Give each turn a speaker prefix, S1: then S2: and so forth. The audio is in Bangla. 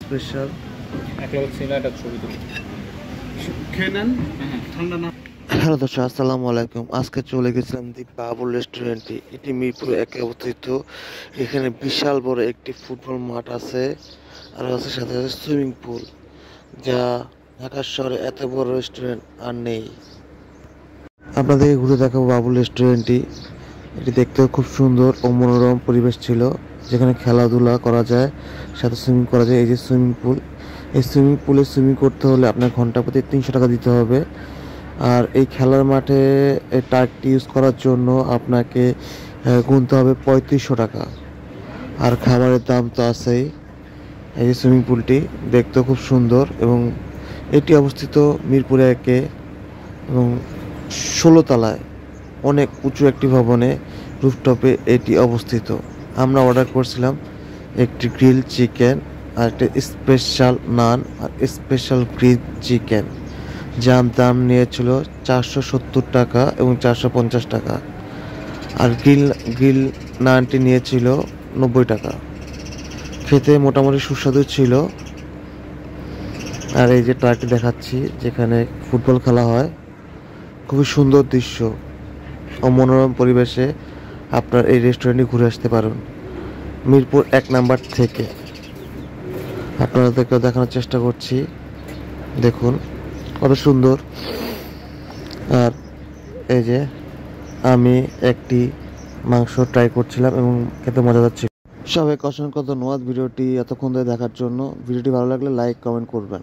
S1: স্পেশাল হ্যালো দর্শক, আসসালামু আলাইকুম। আজকে চলে গেছিলাম দি বাবুল রেস্টুরেন্টে। এটি মিরপুর একে অবস্থিত। এখানে বিশাল বড় একটি ফুটবল মাঠ আছে, আর আছে সাথে সাথে সুইমিং পুল, যা ঢাকা শহরে এত বড় রেস্টুরেন্ট আর নেই। আপনাদেরকে ঘুরে দেখাবো বাবুল রেস্টুরেন্টটি। এটি দেখতেও খুব সুন্দর ও মনোরম পরিবেশ ছিল, যেখানে খেলাধুলা করা যায়, সাথে সুইমিং করা যায়। এই যে সুইমিং পুল, এই সুইমিং পুলে সুইমিং করতে হলে আপনার ঘন্টা প্রতি 300 টাকা দিতে হবে। আর এই খেলার মাঠে এই টার্কটি ইউজ করার জন্য আপনাকে গুনতে হবে 3500 টাকা। আর খাবারের দাম তো আছেই। এই যে সুইমিং পুলটি দেখতেও খুব সুন্দর, এবং এটি অবস্থিত মিরপুরে একে এবং 16 তলায় অনেক উঁচু একটি ভবনে, রুফটপে এটি অবস্থিত। আমরা অর্ডার করছিলাম একটি গ্রিল চিকেন, আর একটা স্পেশাল নান, আর স্পেশাল গ্রিল চিকেন, যার দাম নিয়েছিল 470 টাকা এবং 450 টাকা। আর গ্রিল নানটি নিয়েছিল 90 টাকা। খেতে মোটামুটি সুস্বাদু ছিল। আর এই যে ট্রাকটি দেখাচ্ছি, যেখানে ফুটবল খেলা হয়, খুবই সুন্দর দৃশ্য ও মনোরম পরিবেশে আপনার এই রেস্টুরেন্টে ঘুরে আসতে পারেন মিরপুর 1 নাম্বার থেকে। আপনাদেরকেও দেখানোর চেষ্টা করছি, দেখুন কত সুন্দর। আর এই যে আমি একটি মাংস ট্রাই করছিলাম এবং খেতে মজা যাচ্ছিল। সবাইকে অসংখ্য ধন্যবাদ ভিডিওটি এতক্ষণ ধরে দেখার জন্য। ভিডিওটি ভালো লাগলে লাইক কমেন্ট করবেন।